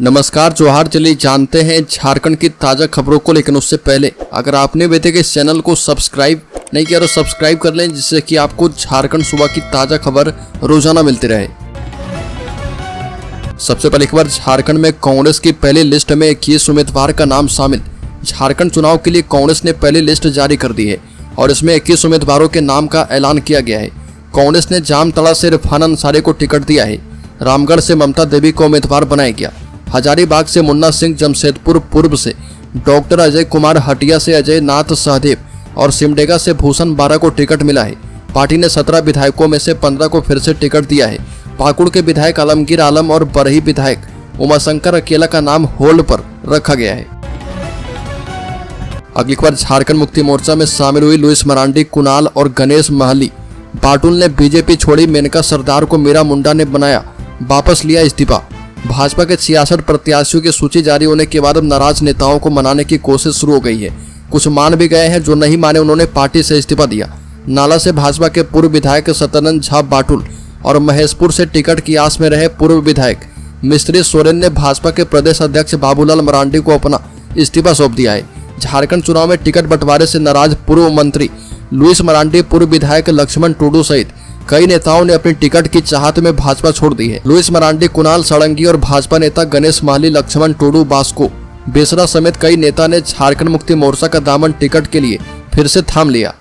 नमस्कार जोहार। चलिए जानते हैं झारखंड की ताज़ा खबरों को, लेकिन उससे पहले अगर आपने अभी तक इस चैनल को सब्सक्राइब नहीं किया तो सब्सक्राइब कर लें, जिससे कि आपको झारखंड सुबह की ताज़ा खबर रोजाना मिलती रहे। सबसे पहले खबर, झारखंड में कांग्रेस की पहली लिस्ट में 21 उम्मीदवार का नाम शामिल। झारखंड चुनाव के लिए कांग्रेस ने पहली लिस्ट जारी कर दी है और इसमें 21 उम्मीदवारों के नाम का ऐलान किया गया है। कांग्रेस ने जामताड़ा से इरफान अंसारी को टिकट दिया है। रामगढ़ से ममता देवी को उम्मीदवार बनाया गया। हजारीबाग से मुन्ना सिंह, जमशेदपुर पूर्व से डॉक्टर अजय कुमार, हटिया से अजय नाथ सहदेव और सिमडेगा से भूषण बारा को टिकट मिला है। पार्टी ने 17 विधायकों में से 15 को फिर से टिकट दिया है। पाकुड़ के विधायक आलमगीर आलम और बरही विधायक उमाशंकर अकेला का नाम होल्ड पर रखा गया है। अगली खबर, झारखंड मुक्ति मोर्चा में शामिल हुई लुइस मरांडी, कुणाल और गणेश महली। बाटुल ने बीजेपी छोड़ी, मेनका सरदार को मीरा मुंडा ने बनाया, वापस लिया इस्तीफा। भाजपा के 66 प्रत्याशियों की सूची जारी होने के बाद अब नाराज नेताओं को मनाने की कोशिश शुरू हो गई है। कुछ मान भी गए हैं, जो नहीं माने उन्होंने पार्टी से इस्तीफा दिया। नाला से भाजपा के पूर्व विधायक सत्यानंद झा बाटुल और महेशपुर से टिकट की आस में रहे पूर्व विधायक मिस्त्री सोरेन ने भाजपा के प्रदेश अध्यक्ष बाबूलाल मरांडी को अपना इस्तीफा सौंप दिया है। झारखंड चुनाव में टिकट बंटवारे से नाराज पूर्व मंत्री लुइस मरांडी, पूर्व विधायक लक्ष्मण टुडू सहित कई नेताओं ने अपनी टिकट की चाहत में भाजपा छोड़ दी है। लुइस मरांडी, कुणाल सड़ंगी और भाजपा नेता गणेश महली, लक्ष्मण टुडू, बास्को बेसरा समेत कई नेता ने झारखंड मुक्ति मोर्चा का दामन टिकट के लिए फिर से थाम लिया।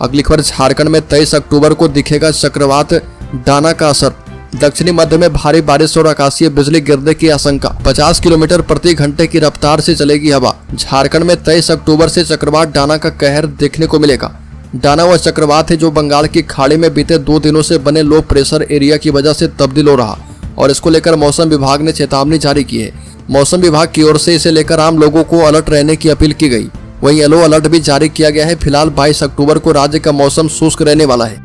अगली खबर, झारखंड में 23 अक्टूबर को दिखेगा चक्रवात डाना का असर। दक्षिणी मध्य में भारी बारिश और आकाशीय बिजली गिरने की आशंका। 50 किलोमीटर प्रति घंटे की रफ्तार से चलेगी हवा। झारखंड में 23 अक्टूबर से चक्रवात डाना का कहर देखने को मिलेगा। डाना वह चक्रवात है जो बंगाल की खाड़ी में बीते 2 दिनों से बने लो प्रेशर एरिया की वजह से तब्दील हो रहा और इसको लेकर मौसम विभाग ने चेतावनी जारी की है। मौसम विभाग की ओर से इसे लेकर आम लोगों को अलर्ट रहने की अपील की गई। वहीं येलो अलर्ट भी जारी किया गया है। फिलहाल 22 अक्टूबर को राज्य का मौसम शुष्क रहने वाला है।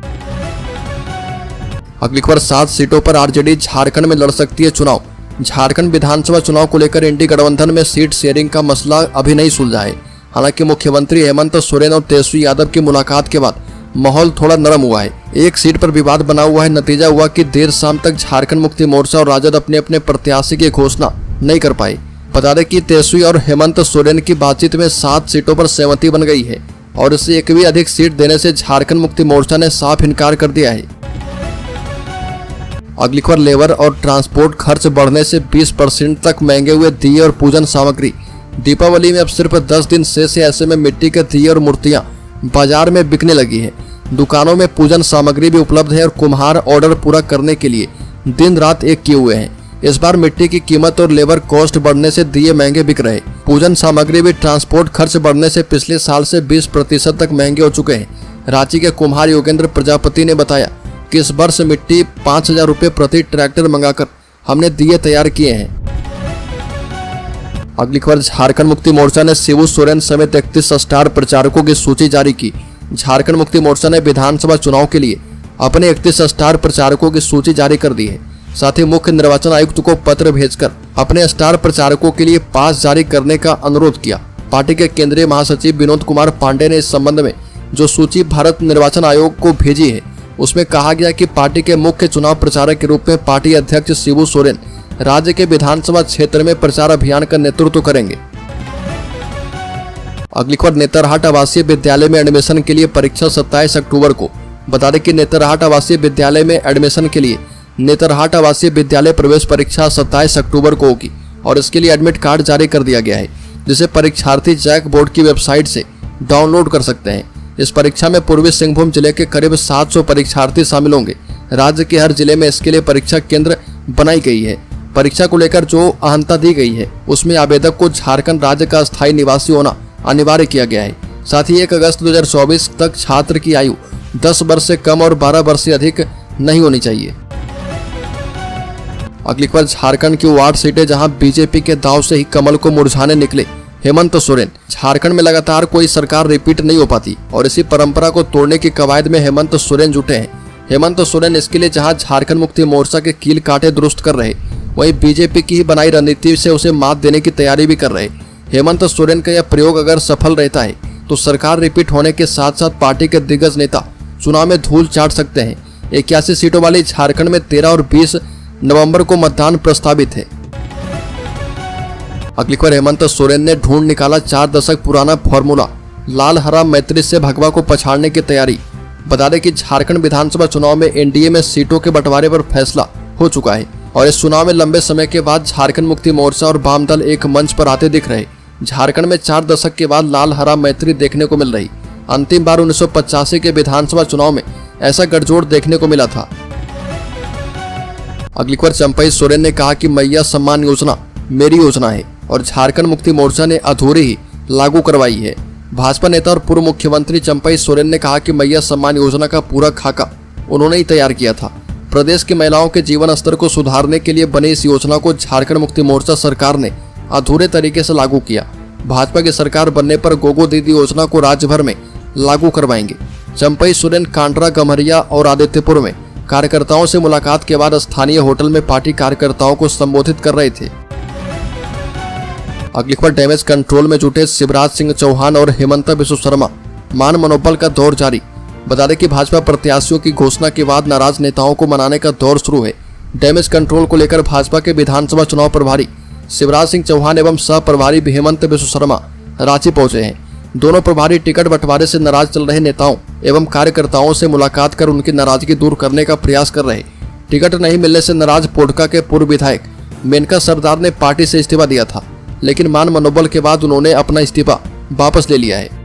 अगली खबर, 7 सीटों पर आरजेडी झारखंड में लड़ सकती है चुनाव। झारखंड विधानसभा चुनाव को लेकर इंडी गठबंधन में सीट शेयरिंग का मसला अभी नहीं सुलझा है। हालांकि मुख्यमंत्री हेमंत सोरेन और तेजस्वी यादव की मुलाकात के बाद माहौल थोड़ा नरम हुआ है। एक सीट पर विवाद बना हुआ है। नतीजा हुआ कि देर शाम तक झारखंड मुक्ति मोर्चा और राजद अपने अपने प्रत्याशी की घोषणा नहीं कर पाए। बता दें कि तेजस्वी और हेमंत सोरेन की बातचीत में 7 सीटों पर सहमति बन गई है और इससे एक भी अधिक सीट देने से झारखंड मुक्ति मोर्चा ने साफ इनकार कर दिया है। अगली खबर, लेबर और ट्रांसपोर्ट खर्च बढ़ने से 20% तक महंगे हुए दिए और पूजन सामग्री। दीपावली में अब सिर्फ 10 दिन शेष है, ऐसे में मिट्टी के दिए और मूर्तियां बाजार में बिकने लगी है। दुकानों में पूजन सामग्री भी उपलब्ध है और कुम्हार ऑर्डर पूरा करने के लिए दिन रात एक किए हुए हैं। इस बार मिट्टी की कीमत और लेबर कॉस्ट बढ़ने से दिए महंगे बिक रहे। पूजन सामग्री भी ट्रांसपोर्ट खर्च बढ़ने से पिछले साल से 20% तक महंगे हो चुके हैं। रांची के कुम्हार योगेंद्र प्रजापति ने बताया कि इस वर्ष मिट्टी 5,000 रुपये प्रति ट्रैक्टर मंगाकर हमने दिए तैयार किए हैं। अगली खबर, झारखंड मुक्ति मोर्चा ने शिबू सोरेन समेत 31 स्टार प्रचारकों की सूची जारी की। झारखंड मुक्ति मोर्चा ने विधानसभा चुनाव के लिए अपने 31 स्टार प्रचारकों की सूची जारी कर दी है। साथ ही मुख्य निर्वाचन आयुक्त को पत्र भेजकर अपने स्टार प्रचारकों के लिए पास जारी करने का अनुरोध किया। पार्टी के केंद्रीय महासचिव विनोद कुमार पांडे ने इस संबंध में जो सूची भारत निर्वाचन आयोग को भेजी है, उसमें कहा गया कि पार्टी के मुख्य चुनाव प्रचारक के रूप में पार्टी अध्यक्ष शिबू सोरेन राज्य के विधानसभा क्षेत्र में प्रचार अभियान का नेतृत्व करेंगे। अगली खबर, नेतरहाट आवासीय विद्यालय में एडमिशन के लिए परीक्षा 27 अक्टूबर को। बता दें कि नेतरहाट आवासीय विद्यालय में एडमिशन के लिए नेतरहाट आवासीय विद्यालय प्रवेश परीक्षा 27 अक्टूबर को होगी और इसके लिए एडमिट कार्ड जारी कर दिया गया है, जिसे परीक्षार्थी जैक बोर्ड की वेबसाइट से डाउनलोड कर सकते हैं। इस परीक्षा में पूर्वी सिंहभूम जिले के करीब 700 परीक्षार्थी शामिल होंगे। राज्य के हर जिले में इसके लिए परीक्षा केंद्र बनाई गई है। परीक्षा को लेकर जो अहंता दी गई है, उसमें आवेदक को झारखंड राज्य का स्थायी निवासी होना अनिवार्य किया गया है। साथ ही 1 अगस्त 2024 तक छात्र की आयु 10 वर्ष से कम और 12 वर्ष से अधिक नहीं होनी चाहिए। अगली खबर, झारखंड की 8 सीटें जहां बीजेपी के दांव से ही कमल को मुरझाने निकले हेमंत सोरेन। झारखंड में लगातार कोई सरकार रिपीट नहीं हो पाती और इसी परंपरा को तोड़ने की कवायद में हेमंत सोरेन जुटे हैं। हेमंत सोरेन इसके लिए जहां झारखंड मुक्ति मोर्चा के कील कांटे दुरुस्त कर रहे, वहीं बीजेपी की ही बनाई रणनीति से उसे मात देने की तैयारी भी कर रहे। हेमंत सोरेन का यह प्रयोग अगर सफल रहता है तो सरकार रिपीट होने के साथ साथ पार्टी के दिग्गज नेता चुनाव में धूल चाट सकते हैं। 81 सीटों वाली झारखंड में 13 और 20 नवंबर को मतदान प्रस्तावित है। अगली खबर, हेमंत सोरेन ने ढूंढ निकाला 4 दशक पुराना फॉर्मूला, लाल हरा मैत्री से भगवा को पछाड़ने की तैयारी। बता दें कि झारखंड विधानसभा चुनाव में एनडीए में सीटों के बंटवारे पर फैसला हो चुका है और इस चुनाव में लंबे समय के बाद झारखंड मुक्ति मोर्चा और वाम दल एक मंच पर आते दिख रहे। झारखंड में 4 दशक के बाद लाल हरा मैत्री देखने को मिल रही। अंतिम बार 1985 के विधानसभा चुनाव में ऐसा गठजोड़ देखने को मिला था। अगली खबर, चंपई सोरेन ने कहा कि मैया सम्मान योजना मेरी योजना है और झारखंड मुक्ति मोर्चा ने अधूरी ही लागू करवाई है। भाजपा नेता और पूर्व मुख्यमंत्री चंपई सोरेन ने कहा कि मैया सम्मान योजना का पूरा खाका उन्होंने ही तैयार किया था। प्रदेश की महिलाओं के जीवन स्तर को सुधारने के लिए बनी इस योजना को झारखंड मुक्ति मोर्चा सरकार ने अधूरे तरीके से लागू किया। भाजपा की सरकार बनने पर गोगो दीदी योजना को राज्य भर में लागू करवाएंगे। चंपई सोरेन कांडरा, गम्हरिया और आदित्यपुर में कार्यकर्ताओं से मुलाकात के बाद स्थानीय होटल में पार्टी कार्यकर्ताओं को संबोधित कर रहे थे। अगली खबर, डैमेज कंट्रोल में जुटे शिवराज सिंह चौहान और हेमंत बिस्व शर्मा, मान मनोबल का दौर जारी। बता दें कि भाजपा प्रत्याशियों की घोषणा के बाद नाराज नेताओं को मनाने का दौर शुरू है। डैमेज कंट्रोल को लेकर भाजपा के विधानसभा चुनाव प्रभारी शिवराज सिंह चौहान एवं सह प्रभारी हेमंत बिस्व शर्मा रांची पहुंचे हैं। दोनों प्रभारी टिकट बंटवारे से नाराज चल रहे नेताओं एवं कार्यकर्ताओं से मुलाकात कर उनकी नाराजगी दूर करने का प्रयास कर रहे। टिकट नहीं मिलने से नाराज पोटका के पूर्व विधायक मेनका सरदार ने पार्टी से इस्तीफा दिया था, लेकिन मान मनोबल के बाद उन्होंने अपना इस्तीफा वापस ले लिया है।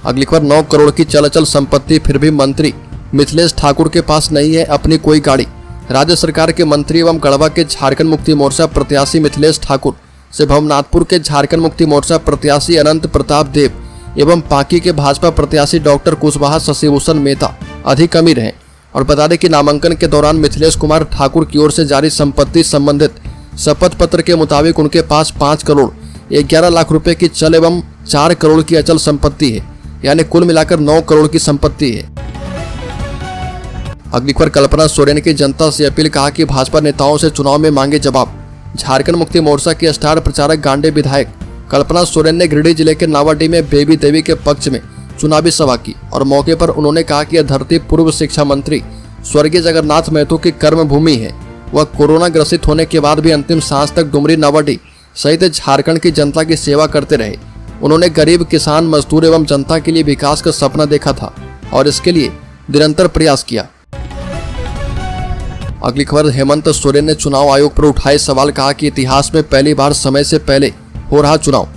अगली खबर, 9 करोड़ की चल संपत्ति फिर भी मंत्री मिथिलेश ठाकुर के पास नहीं है अपनी कोई गाड़ी। राज्य सरकार के मंत्री एवं गढ़वा के झारखंड मुक्ति मोर्चा प्रत्याशी मिथिलेश ठाकुर से भवनाथपुर के झारखंड मुक्ति मोर्चा प्रत्याशी अनंत प्रताप देव एवं पाकी के भाजपा प्रत्याशी डॉक्टर कुशवाहा शशिभूषण मेहता अधिक अमीर हैं। और बता दें कि नामांकन के दौरान मिथिलेश कुमार ठाकुर की ओर से जारी संपत्ति संबंधित शपथ पत्र के मुताबिक उनके पास 5 करोड़ 11 लाख रुपए की चल एवं 4 करोड़ की अचल संपत्ति है, यानी कुल मिलाकर 9 करोड़ की संपत्ति है। अगली खबर, कल्पना सोरेन की जनता से अपील, कहा कि भाजपा नेताओं से चुनाव में मांगे जवाब। झारखंड मुक्ति मोर्चा की स्टार प्रचारक गांडे विधायक कल्पना सोरेन ने गिरिडीह जिले के नावाडीह में बेबी देवी के पक्ष में चुनावी सभा की और मौके पर उन्होंने कहा कि यह धरती पूर्व शिक्षा मंत्री स्वर्गीय जगन्नाथ महतो की कर्म भूमि है। वह कोरोना ग्रसित होने के बाद भी अंतिम सांस तक डुमरी, नावाडीह सहित झारखंड की जनता की सेवा करते रहे। उन्होंने गरीब, किसान, मजदूर एवं जनता के लिए विकास का सपना देखा था और इसके लिए निरंतर प्रयास किया। अगली खबर, हेमंत सोरेन ने चुनाव आयोग पर उठाए सवाल, कहा कि इतिहास में पहली बार समय से पहले हो रहा चुनाव।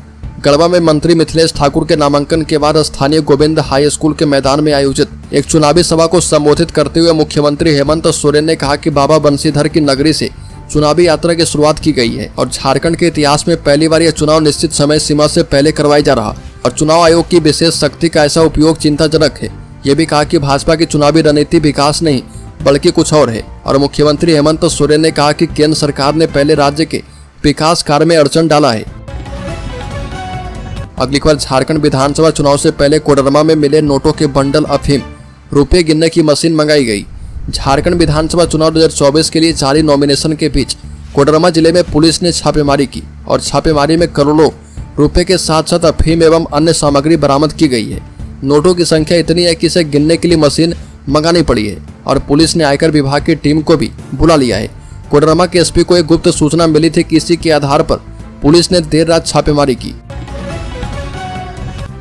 गढ़वा में मंत्री मिथिलेश ठाकुर के नामांकन के बाद स्थानीय गोविंद हाई स्कूल के मैदान में आयोजित एक चुनावी सभा को संबोधित करते हुए मुख्यमंत्री हेमंत सोरेन ने कहा कि बाबा बंशीधर की नगरी से चुनावी यात्रा की शुरुआत की गई है और झारखंड के इतिहास में पहली बार यह चुनाव निश्चित समय सीमा से पहले करवाया जा रहा और चुनाव आयोग की विशेष शक्ति का ऐसा उपयोग चिंताजनक है। ये भी कहा कि भाजपा की चुनावी रणनीति विकास नहीं बल्कि कुछ और है। और मुख्यमंत्री हेमंत सोरेन ने कहा कि केंद्र सरकार ने पहले राज्य के विकास कार्य में अड़चन डाला है। अगली खबर, झारखंड विधानसभा चुनाव से पहले कोडरमा में मिले नोटों के बंडल, अफीम, रुपये गिनने की मशीन मंगाई गई। झारखंड विधानसभा चुनाव 2024 के लिए जारी नॉमिनेशन के बीच कोडरमा जिले में पुलिस ने छापेमारी की और छापेमारी में करोड़ों रुपए के साथ साथ अफीम एवं अन्य सामग्री बरामद की गई है। नोटों की संख्या इतनी है कि इसे गिनने के लिए मशीन मंगानी पड़ी है और पुलिस ने आयकर विभाग की टीम को भी बुला लिया है। कोडरमा के एसपी को एक गुप्त सूचना मिली थी कि इसी के आधार पर पुलिस ने देर रात छापेमारी की।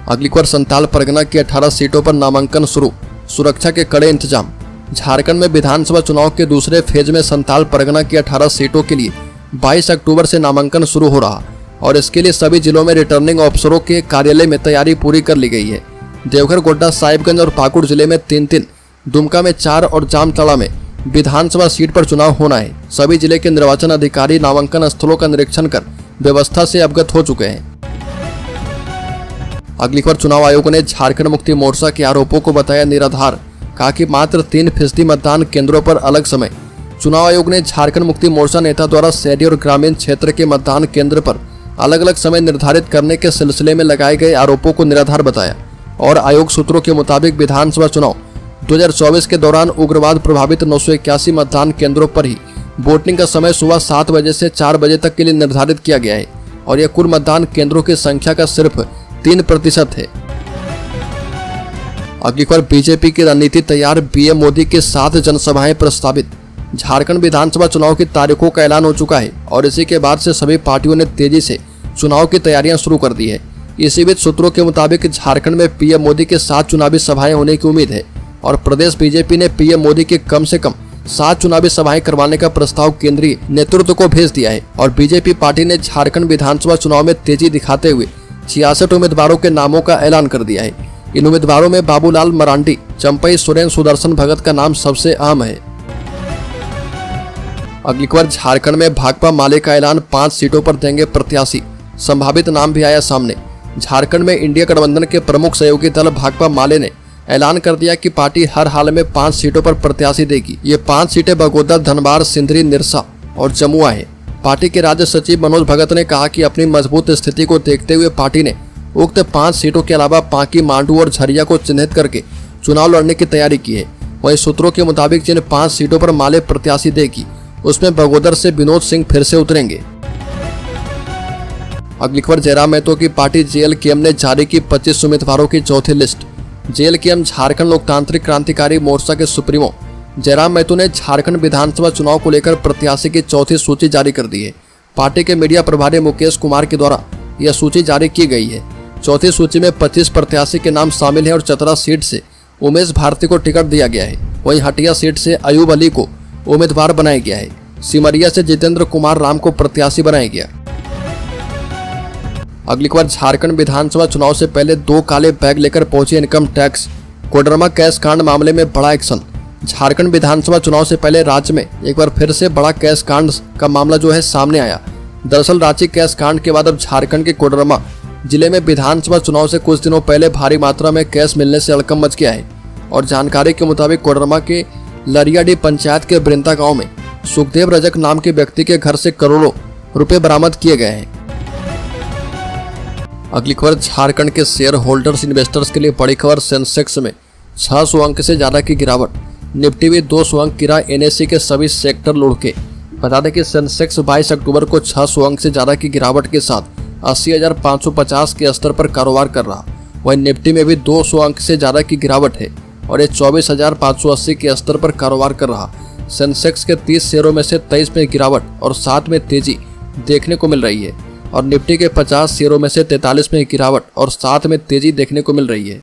अगली खबर, संताल परगना की 18 सीटों पर नामांकन शुरू, सुरक्षा के कड़े इंतजाम। झारखंड में विधानसभा चुनाव के दूसरे फेज में संताल परगना की 18 सीटों के लिए 22 अक्टूबर से नामांकन शुरू हो रहा और इसके लिए सभी जिलों में रिटर्निंग ऑफिसरों के कार्यालय में तैयारी पूरी कर ली गई है। देवघर, गोड्डा, साहिबगंज और पाकुड़ जिले में 3-3, दुमका में 4 और जामताड़ा में विधानसभा सीट पर चुनाव होना है। सभी जिले के निर्वाचन अधिकारी नामांकन स्थलों का निरीक्षण कर व्यवस्था से अवगत हो चुके हैं। अगली खबर, चुनाव आयोग ने झारखंड मुक्ति मोर्चा के आरोपों को बताया निराधार, कहा कि मात्र 3% मतदान केंद्रों पर अलग समय। चुनाव आयोग ने झारखंड मुक्ति मोर्चा नेता द्वारा शहरी और ग्रामीण क्षेत्र के मतदान केंद्र पर अलग अलग समय निर्धारित करने के सिलसिले में लगाए गए आरोपों को निराधार बताया और आयोग सूत्रों के मुताबिक विधानसभा चुनाव 2024 के दौरान उग्रवाद प्रभावित 981 मतदान केंद्रों पर ही वोटिंग का समय सुबह 7 बजे से 4 बजे तक के लिए निर्धारित किया गया है और यह कुल मतदान केंद्रों की संख्या का सिर्फ 3% है। अगली खबर, बीजेपी की रणनीति तैयार, पीएम मोदी के 7 जनसभाएं प्रस्तावित। झारखंड विधानसभा चुनाव की तारीखों का ऐलान हो चुका है और इसी के बाद से सभी पार्टियों ने तेजी से चुनाव की तैयारियां शुरू कर दी है। इसी बीच सूत्रों के मुताबिक झारखंड में पीएम मोदी के 7 चुनावी सभाएं होने की उम्मीद है और प्रदेश बीजेपी ने पीएम मोदी के कम से कम 7 चुनावी सभाएं करवाने का प्रस्ताव केंद्रीय नेतृत्व को भेज दिया है और बीजेपी पार्टी ने झारखंड विधानसभा चुनाव में तेजी दिखाते हुए 66 उम्मीदवारों के नामों का ऐलान कर दिया है। इन उम्मीदवारों में बाबूलाल मरांडी, चंपई सोरेन, सुदर्शन भगत का नाम सबसे अहम है। अगली खबर, झारखंड में भाकपा माले का ऐलान, 5 सीटों पर देंगे प्रत्याशी, संभावित नाम भी आया सामने। झारखंड में इंडिया गठबंधन के प्रमुख सहयोगी दल भाकपा माले ने ऐलान कर दिया कि पार्टी हर हाल में 5 सीटों पर प्रत्याशी देगी। ये 5 सीटें बगोदर, धनबाद, सिंदरी, निरसा और जमुआ है। पार्टी के राज्य सचिव मनोज भगत ने कहा कि अपनी मजबूत स्थिति को देखते हुए पार्टी ने उक्त 5 सीटों के अलावा पांकी, मांडू और झरिया को चिन्हित करके चुनाव लड़ने की तैयारी की है। वहीं सूत्रों के मुताबिक जिन 5 सीटों पर माले प्रत्याशी देगी उसमें बगोदर से विनोद सिंह फिर से उतरेंगे। अगली खबर, जयराम महतो की पार्टी जेएलकेएम ने जारी की 25 उम्मीदवारों की चौथी लिस्ट। जेएलकेएम झारखंड लोकतांत्रिक क्रांतिकारी मोर्चा के सुप्रीमो जयराम महतो ने झारखंड विधानसभा चुनाव को लेकर प्रत्याशी की चौथी सूची जारी कर दी है। पार्टी के मीडिया प्रभारी मुकेश कुमार के द्वारा यह सूची जारी की गई है। चौथी सूची में 25 प्रत्याशी के नाम शामिल हैं और चतरा सीट से उमेश भारती को टिकट दिया गया है। वहीं हटिया सीट से अयूब अली को उम्मीदवार बनाया गया है। सिमरिया से जितेंद्र कुमार राम को प्रत्याशी बनाया गया। अगली खबर, झारखंड विधानसभा चुनाव से पहले 2 काले बैग लेकर पहुंचे इनकम टैक्स, कोडरमा कैश कांड मामले में बड़ा एक्शन। झारखंड विधानसभा चुनाव से पहले राज्य में एक बार फिर से बड़ा कैश कांड का मामला जो है सामने आया। दरअसल रांची कैश कांड के बाद अब झारखंड के कोडरमा जिले में विधानसभा चुनाव से कुछ दिनों पहले भारी मात्रा में कैश मिलने से हड़कंप मच गया है और जानकारी के मुताबिक कोडरमा के लरियाडी पंचायत के ब्रिंता गांव में सुखदेव रजक नाम के व्यक्ति के घर से करोड़ों रुपए बरामद किए गए हैं। अगली खबर, झारखंड के शेयर होल्डर्स इन्वेस्टर्स के लिए बड़ी खबर, सेंसेक्स में 600 अंक से ज्यादा की गिरावट, निफ्टी भी 200 अंक गिरा, एनएसई के सभी सेक्टर लुढ़के। बता दें कि सेंसेक्स 22 अक्टूबर को 600 अंक से ज्यादा की गिरावट के साथ 80,550 के स्तर पर कारोबार कर रहा। वहीं निफ्टी में भी 200 अंक से ज्यादा की गिरावट है और ये 24,580 के स्तर पर कारोबार कर रहा। सेंसेक्स के 30 शेयरों में से 23 में गिरावट और 7 में तेजी देखने को मिल रही है और निफ्टी के 50 शेयरों में से 43 में गिरावट और 7 में तेजी देखने को मिल रही है।